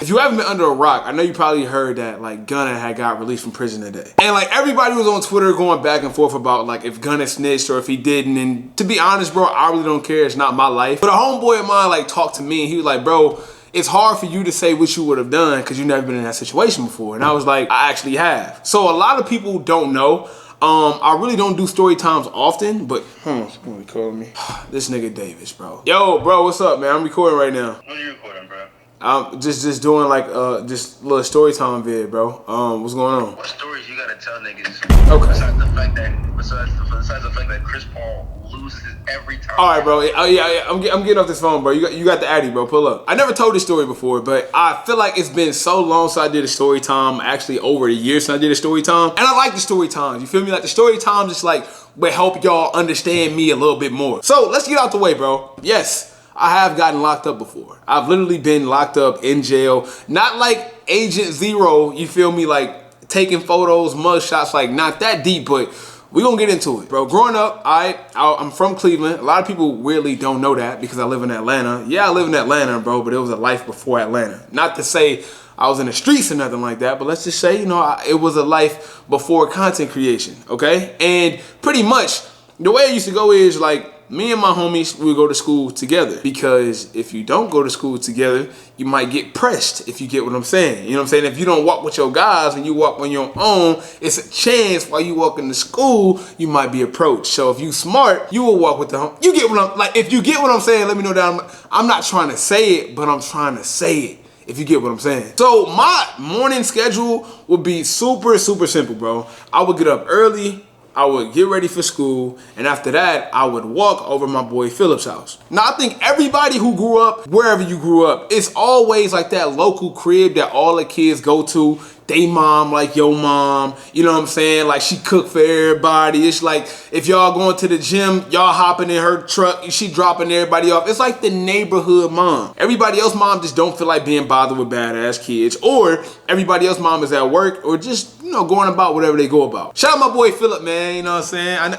If you haven't been under a rock, I know you probably heard that like Gunna had got released from prison today. And like everybody was on Twitter going back and forth about like if Gunna snitched or if he didn't. And to be honest, bro, I really don't care. It's not my life. But a homeboy of mine like talked to me and he was like, bro, it's hard for you to say what you would have done because you've never been in that situation before. And I was like, I actually have. So a lot of people don't know. I really don't do story times often, but someone calling me. This nigga Davis, bro. Yo, bro, what's up, man? I'm recording right now. What are you recording, bro? I'm just doing like just little story time vid, bro. What's going on? What stories you gotta tell niggas? Okay. Besides the fact that Chris Paul loses every time. All right, bro. Oh yeah, I'm getting off this phone, bro. You got the Addy, bro. Pull up. I never told this story before, but I feel like it's been so long since I did a story time. Actually, over a year since I did a story time, and I like the story times. You feel me? Like the story times, just like will help y'all understand me a little bit more. So let's get out the way, bro. Yes. I have gotten locked up before. I've literally been locked up in jail. Not like Agent Zero, you feel me? Like taking photos, mug shots, like not that deep, but we gonna get into it. Bro, growing up, I'm from Cleveland. A lot of people weirdly don't know that because I live in Atlanta. Yeah, I live in Atlanta, bro, but it was a life before Atlanta. Not to say I was in the streets or nothing like that, but let's just say, you know, it was a life before content creation, okay? And pretty much, the way it used to go is like, me and my homies, we would go to school together because if you don't go to school together, you might get pressed, if you get what I'm saying. You know what I'm saying? If you don't walk with your guys and you walk on your own, it's a chance while you walk into school, you might be approached. So if you smart, you will walk with the home. You get what I'm, like, if you get what I'm saying, let me know that I'm not trying to say it, but I'm trying to say it. If you get what I'm saying. So my morning schedule would be super, super simple, bro. I would get up early. I would get ready for school, and after that, I would walk over my boy Philip's house. Now, I think everybody who grew up, wherever you grew up, it's always like that local crib that all the kids go to. They mom like your mom, you know what I'm saying? Like she cook for everybody. It's like if y'all going to the gym, y'all hopping in her truck, she dropping everybody off. It's like the neighborhood mom. Everybody else mom just don't feel like being bothered with badass kids, or everybody else mom is at work or just, you know, going about whatever they go about. Shout out my boy Philip, man, you know what I'm saying?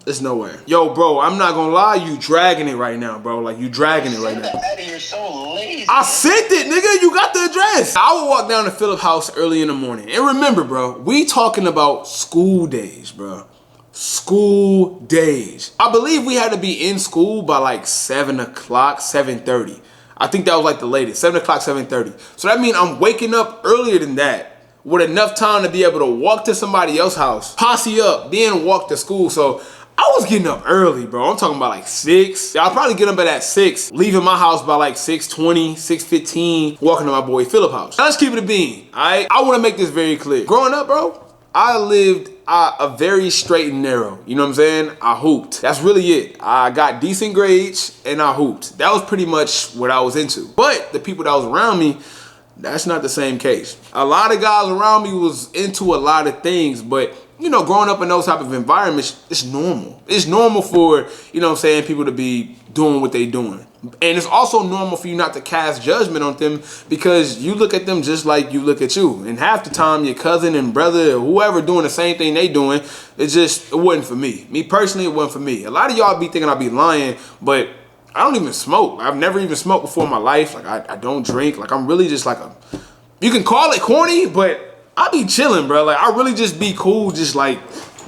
It's nowhere. Yo, bro, I'm not gonna lie, you dragging it right now, bro. Like, you dragging it right now. You're so lazy. I sent it, nigga. You got the address. I would walk down to Philip's house early in the morning. And remember, bro, we talking about school days, bro. School days. I believe we had to be in school by like 7 o'clock, 7:30. I think that was like the latest, 7 o'clock, 7:30. So that means I'm waking up earlier than that with enough time to be able to walk to somebody else's house, posse up, then walk to school. So I was getting up early, bro. I'm talking about like 6. I'll probably get up at 6, leaving my house by like 6:20, 6:15, walking to my boy Philip's house. Now let's keep it a bean, all right? I want to make this very clear. Growing up, bro, I lived a very straight and narrow. You know what I'm saying? I hooped. That's really it. I got decent grades and I hooped. That was pretty much what I was into. But the people that was around me, that's not the same case. A lot of guys around me was into a lot of things, but you know, growing up in those type of environments, it's normal. It's normal for, you know what I'm saying, people to be doing what they doing. And it's also normal for you not to cast judgment on them because you look at them just like you look at you. And half the time, your cousin and brother or whoever doing the same thing they doing, it wasn't for me. Me personally, it wasn't for me. A lot of y'all be thinking I be lying, but I don't even smoke. I've never even smoked before in my life. Like, I don't drink. Like, I'm really just like you can call it corny, but I be chilling, bro. Like, I really just be cool, just like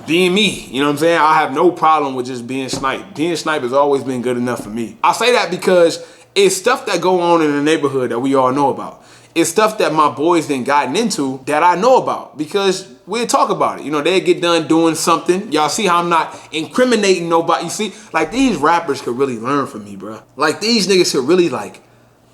being me. You know what I'm saying? I have no problem with just being Snipe. Being Snipe has always been good enough for me. I say that because it's stuff that go on in the neighborhood that we all know about. It's stuff that my boys then gotten into that I know about because we'll talk about it. You know, they get done doing something. Y'all see how I'm not incriminating nobody. You see, like these rappers could really learn from me, bro. Like these niggas could really like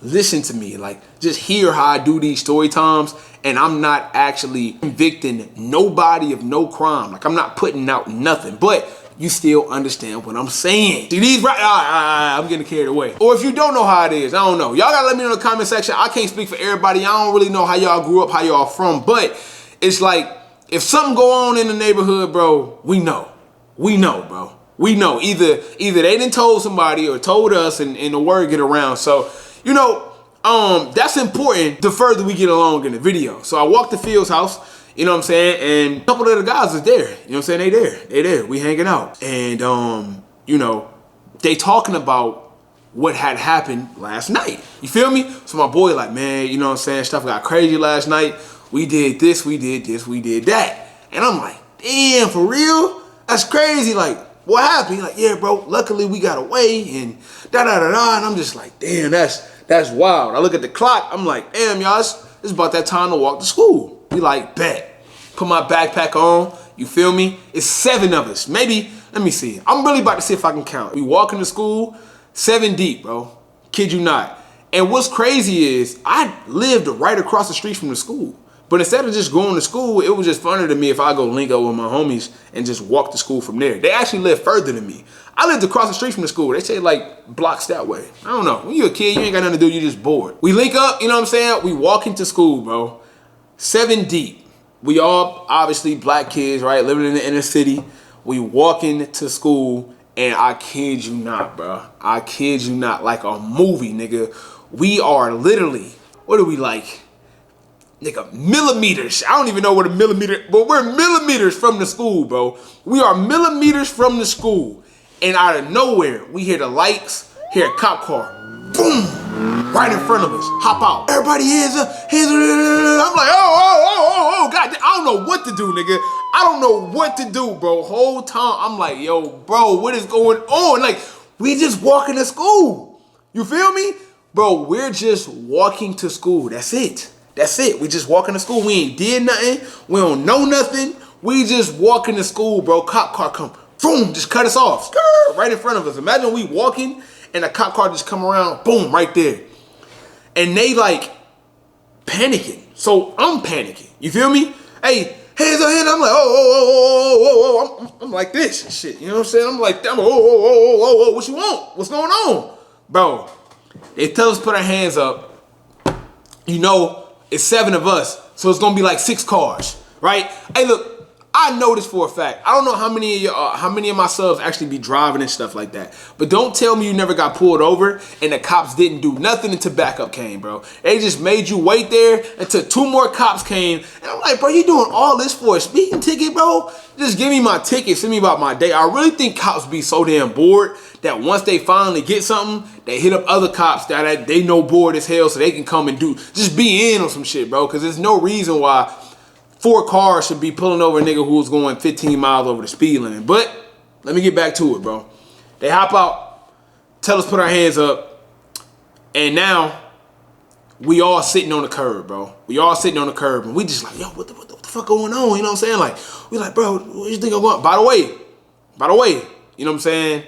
listen to me, like just hear how I do these story times, and I'm not actually convicting nobody of no crime. Like I'm not putting out nothing, but you still understand what I'm saying. See these I'm getting carried away. Or if you don't know how it is, I don't know. Y'all gotta let me know in the comment section. I can't speak for everybody. I don't really know how y'all grew up, how y'all from, but it's like if something go on in the neighborhood, bro, we know. We know, bro. We know. Either they done told somebody or told us and the word get around. So, you know, that's important the further we get along in the video. So I walked to Phil's house, you know what I'm saying? And a couple of the guys is there. You know what I'm saying? They there. We hanging out. And, you know, they talking about what had happened last night. You feel me? So my boy like, man, you know what I'm saying? Stuff got crazy last night. We did this, we did this, we did that. And I'm like, damn, for real? That's crazy. Like, what happened? He like, yeah, bro, luckily we got away and da-da-da-da. And I'm just like, damn, that's wild. I look at the clock. I'm like, damn, y'all, it's about that time to walk to school. We like, bet. Put my backpack on. You feel me? It's 7 of us. Maybe, let me see. I'm really about to see if I can count. We walking to school, 7 deep, bro. Kid you not. And what's crazy is I lived right across the street from the school. But instead of just going to school, it was just funner to me if I go link up with my homies and just walk to school from there. They actually live further than me. I lived across the street from the school. They say like blocks that way. I don't know. When you're a kid, you ain't got nothing to do. You just bored. We link up, you know what I'm saying? We walk into school, bro. 7 deep. We all obviously black kids, right? Living in the inner city. We walk into school and I kid you not, bro. I kid you not, like a movie, nigga. We are literally, what are we like? Nigga, millimeters. I don't even know what a millimeter, but we're millimeters from the school, bro. We are millimeters from the school. And out of nowhere, we hear the lights, hear a cop car. Boom! Right in front of us. Hop out. Everybody hands up. Hands up. I'm like, oh, God. I don't know what to do, nigga. I don't know what to do, bro. Whole time, I'm like, yo, bro, what is going on? Like, we just walking to school. You feel me? Bro, we're just walking to school. That's it. That's it. We just walking to school. We ain't did nothing. We don't know nothing. We just walking to school, bro. Cop car come, boom, just cut us off. Right in front of us. Imagine we walking and a cop car just come around, boom, right there. And they like panicking. So I'm panicking. You feel me? Hey, hands up, hands up. I'm like, oh. I'm like this and shit. You know what I'm saying? I'm like, oh, what you want? What's going on? Bro, they tell us to put our hands up. You know, it's 7 of us, so it's gonna be like 6 cars, right? Hey, look, I know this for a fact. I don't know how many of my subs actually be driving and stuff like that. But don't tell me you never got pulled over and the cops didn't do nothing until backup came, bro. They just made you wait there until 2 more cops came. And I'm like, bro, you doing all this for a speeding ticket, bro? Just give me my ticket, send me about my day. I really think cops be so damn bored that once they finally get something, they hit up other cops that they know bored as hell so they can come and just be in on some shit, bro. Because there's no reason why 4 cars should be pulling over a nigga who's going 15 miles over the speed limit. But let me get back to it, bro. They hop out, tell us to put our hands up, and now we all sitting on the curb, bro. We all sitting on the curb, and we just like, yo, what the fuck going on? You know what I'm saying? Like, we like, bro, what you think I'm going? By the way, you know what I'm saying?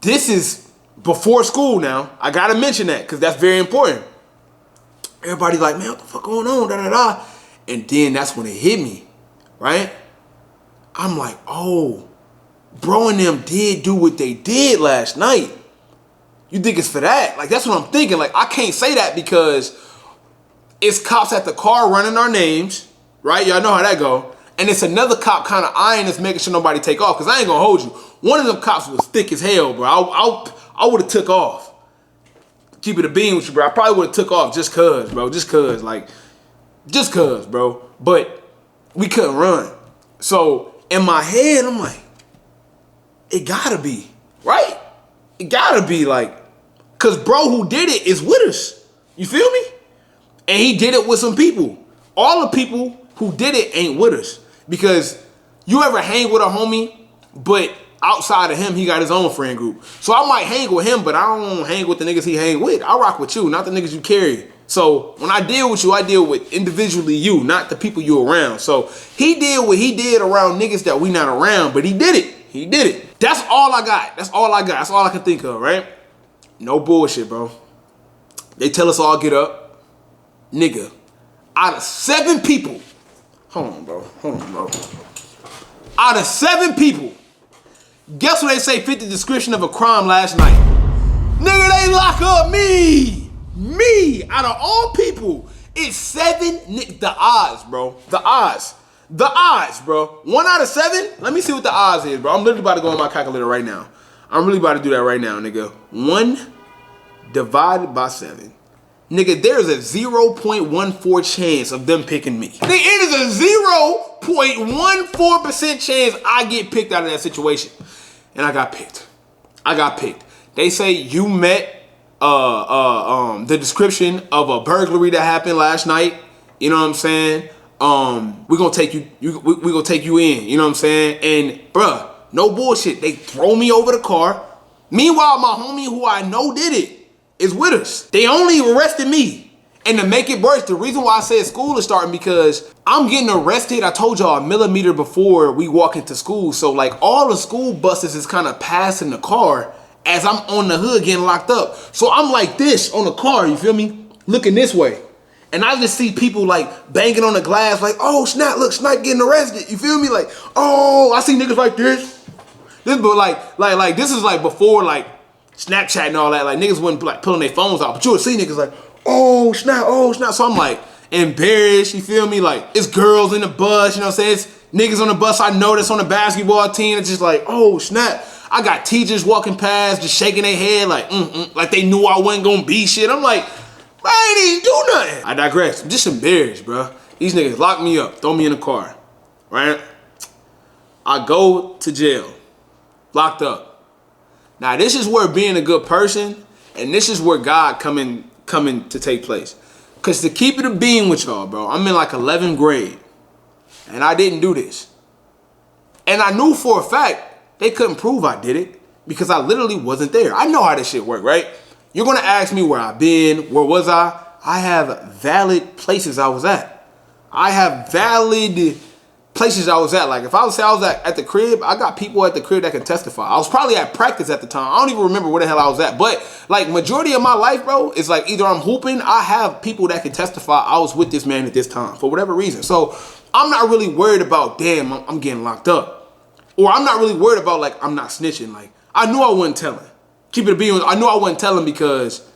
This is before school now. I gotta mention that because that's very important. Everybody like, man, what the fuck going on? Da-da-da. And then that's when it hit me, right? I'm like, oh, bro and them did do what they did last night. You think it's for that? Like, that's what I'm thinking. Like, I can't say that because it's cops at the car running our names, right? Y'all know how that go. And it's another cop kind of eyeing us, making sure nobody take off. Because I ain't going to hold you. One of them cops was thick as hell, bro. I would have took off. Keep it a bean with you, bro. I probably would have took off just cuz, bro. Just cuz, bro. But we couldn't run. So in my head, I'm like, it gotta be, right? It gotta be like, cause bro who did it is with us. You feel me? And he did it with some people. All the people who did it ain't with us. Because you ever hang with a homie, but outside of him, he got his own friend group. So I might hang with him, but I don't hang with the niggas he hang with. I rock with you, not the niggas you carry. So when I deal with you, I deal with individually you, not the people you around. So he did what he did around niggas that we not around, but he did it. He did it. That's all I got. That's all I got. That's all I can think of, right? No bullshit, bro. They tell us all get up. Nigga, out of 7 people, hold on, bro. Out of 7 people, guess what they say fit the description of a crime last night? Nigga, they lock up me. Me, out of all people, it's 7. The odds, bro. The odds, bro. 1 out of 7. Let me see what the odds is, bro. I'm literally about to go on my calculator right now. I'm really about to do that right now, nigga. 1 divided by 7. Nigga, there's a 0.14 chance of them picking me. It is a 0.14% chance I get picked out of that situation. And I got picked. They say you met the description of a burglary that happened last night. You know what I'm saying? We're gonna take you. We gonna take you in. You know what I'm saying? And bruh, no bullshit. They throw me over the car. Meanwhile, my homie who I know did it is with us. They only arrested me. And to make it worse, the reason why I said school is starting because I'm getting arrested. I told y'all a millimeter before we walk into school. So like all the school buses is kind of passing the car as I'm on the hood getting locked up. So I'm like this on the car, you feel me? Looking this way. And I just see people like banging on the glass like, oh, Snap, look, Snipe getting arrested. You feel me? Like, oh, I see niggas like this. But like this is like before like Snapchat and all that. Like niggas wasn't like pulling their phones out. But you would see niggas like, oh, Snap, oh, Snap. So I'm like embarrassed, you feel me? Like it's girls in the bus, you know what I'm saying? It's niggas on the bus I know that's on the basketball team. It's just like, oh, Snap. I got teachers walking past, just shaking their head like they knew I wasn't gonna be shit. I'm like, I ain't even do nothing. I digress. I'm just embarrassed, bro. These niggas lock me up, throw me in the car, right? I go to jail, locked up. Now this is where being a good person, and this is where God coming to take place. Cause to keep it a being with y'all, bro, I'm in like 11th grade, and I didn't do this. And I knew for a fact they couldn't prove I did it because I literally wasn't there. I know how this shit work, right? You're gonna ask me where I've been, where was I? I have valid places I was at. I have valid places I was at. Like if I would say I was at the crib, I got people at the crib that can testify. I was probably at practice at the time. I don't even remember where the hell I was at. But like majority of my life, bro, it's like either I'm hooping, I have people that can testify I was with this man at this time for whatever reason. So I'm not really worried about, damn, I'm getting locked up. Or I'm not really worried about like I'm not snitching. Like I knew I wasn't telling. Keep it a being. I knew I wasn't telling because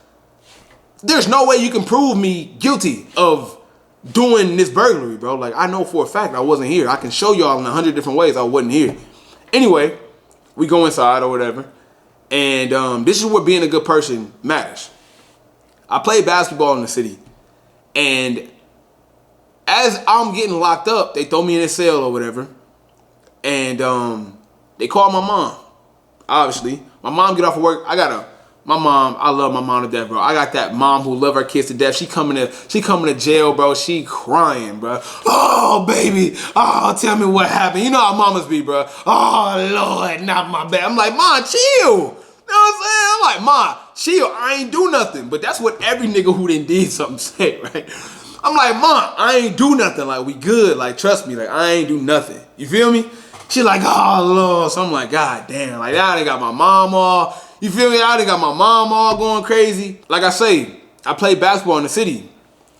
there's no way you can prove me guilty of doing this burglary, bro. Like I know for a fact I wasn't here. I can show y'all in 100 different ways I wasn't here. Anyway, we go inside or whatever, and this is where being a good person matters. I played basketball in the city, and as I'm getting locked up, they throw me in a cell or whatever, and they call my mom. Obviously, my mom get off of work. I love my mom to death, bro. I got that mom who love her kids to death. She coming to jail, bro. She crying, bro. Oh, baby. Oh, tell me what happened. You know how mamas be, bro. Oh, Lord, not my bad. I'm like, Mom, chill. You know what I'm saying? I'm like, Mom, chill. I ain't do nothing. But that's what every nigga who done did something say, right? I'm like, Mom, I ain't do nothing. Like, we good. Like, trust me. Like, I ain't do nothing. You feel me? She like, oh, Lord. So I'm like, God damn. Like, I done got my mom all. You feel me? I done got my mom all going crazy. Like I say, I play basketball in the city.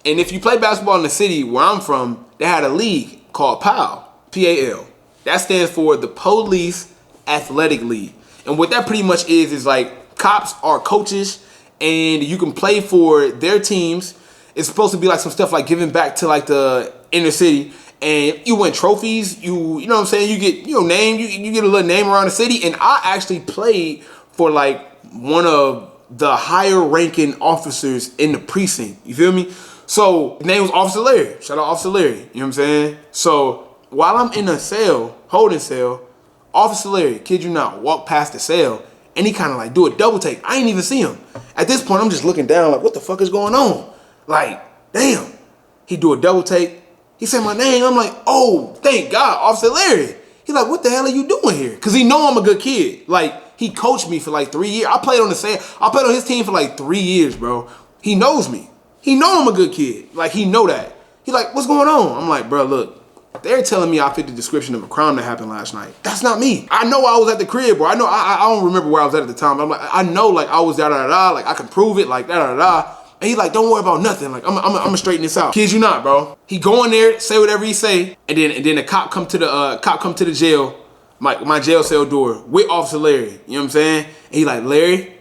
And if you play basketball in the city where I'm from, they had a league called PAL. P-A-L. That stands for the Police Athletic League. And what that pretty much is like cops are coaches and you can play for their teams. It's supposed to be like some stuff like giving back to like the inner city. And you win trophies, you know what I'm saying? You get name, you get a little name around the city. And I actually played for like one of the higher ranking officers in the precinct. You feel me? So his name was Officer Larry. Shout out Officer Larry. You know what I'm saying? So while I'm in a cell, holding cell, Officer Larry, kid you not, walked past the cell and he kind of like do a double take. I ain't even see him. At this point, I'm just looking down like, what the fuck is going on? Like, damn. He do a double take. He said my name. I'm like, oh, thank God, Officer Larry. He's like, what the hell are you doing here? Because he know I'm a good kid. Like, he coached me for like 3 years. I played on his team for like 3 years, bro. He knows me. He know I'm a good kid. Like, he know that. He's like, what's going on? I'm like, bro, look, they're telling me I fit the description of a crime that happened last night. That's not me. I know I was at the crib, bro. I know, I don't remember where I was at the time. I'm like, I know, like, I was da-da-da-da. Like, I can prove it, like, da-da-da-da. And he's like, don't worry about nothing. Like, I'm gonna straighten this out. Kid you not, bro. He go in there, say whatever he say, and then the cop come to the jail, my jail cell door with Officer Larry. You know what I'm saying? And he like, Larry,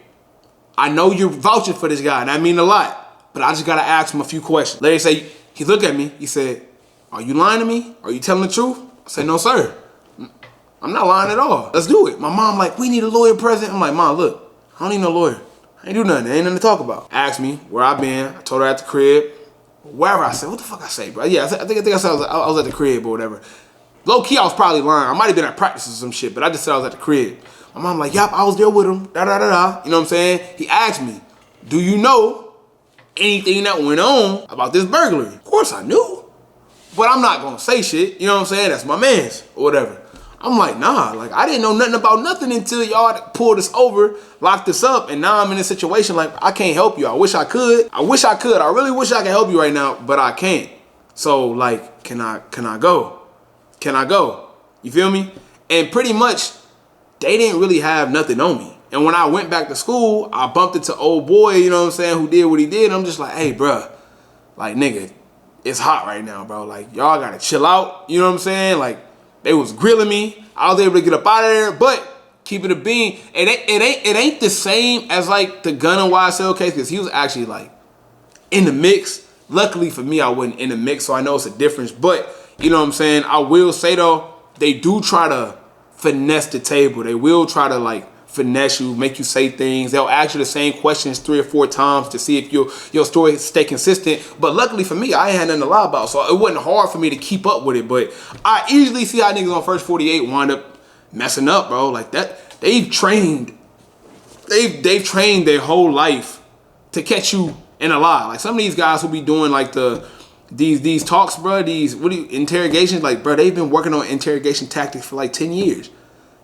I know you're vouching for this guy, and I mean a lot, but I just gotta ask him a few questions. Larry say, he looked at me, he said, are you lying to me? Are you telling the truth? I said, no, sir. I'm not lying at all. Let's do it. My mom like, we need a lawyer present. I'm like, Mom, look, I don't need no lawyer. I ain't do nothing. There ain't nothing to talk about. Asked me where I been. I told her at the crib. Wherever I said, what the fuck I say, bro? Yeah, I think I said I was at the crib or whatever. Low key, I was probably lying. I might have been at practice or some shit, but I just said I was at the crib. My mom like, yup, I was there with him, da da da da. You know what I'm saying? He asked me, do you know anything that went on about this burglary? Of course I knew, but I'm not gonna say shit. You know what I'm saying? That's my man's or whatever. I'm like, nah, like I didn't know nothing about nothing until y'all pulled us over, locked us up, and now I'm in a situation like I can't help you. I wish I could. I wish I could. I really wish I could help you right now, but I can't. So like, can I go? Can I go? You feel me? And pretty much, they didn't really have nothing on me. And when I went back to school, I bumped into old boy, you know what I'm saying, who did what he did. I'm just like, hey, bruh, like, nigga, it's hot right now, bro. Like, y'all gotta chill out. You know what I'm saying? Like, they was grilling me. I was able to get up out of there, but keeping it a bean, it ain't the same as like the gun and YSL case, because he was actually like in the mix. Luckily for me, I wasn't in the mix, so I know it's a difference. But you know what I'm saying? I will say though, they do try to finesse the table. They will try to like finesse you, make you say things. They'll ask you the same questions 3 or 4 times to see if your story stay consistent. But luckily for me, I ain't had nothing to lie about, so it wasn't hard for me to keep up with it. But I easily see how niggas on First 48 wind up messing up, bro. Like that, they've trained their whole life to catch you in a lie. Like some of these guys who be doing like these talks, bro, interrogations, like, bro, they've been working on interrogation tactics for like 10 years.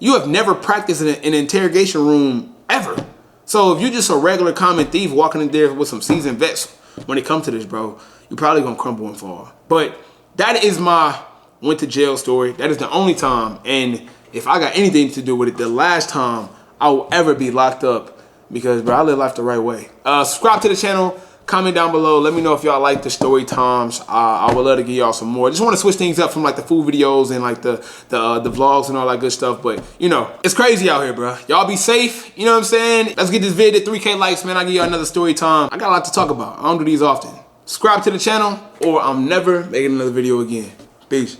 You have never practiced in an interrogation room ever. So if you're just a regular common thief walking in there with some seasoned vets, when it comes to this, bro, you're probably gonna crumble and fall. But that is my went to jail story. That is the only time, and if I got anything to do with it, the last time I will ever be locked up, because, bro, I live life the right way. Subscribe to the channel. Comment down below. Let me know if y'all like the story times. I would love to give y'all some more. Just want to switch things up from like the food videos and like the vlogs and all that good stuff. But you know, it's crazy out here, bro. Y'all be safe. You know what I'm saying? Let's get this video to 3K likes, man. I'll give y'all another story time. I got a lot to talk about. I don't do these often. Subscribe to the channel or I'm never making another video again. Peace.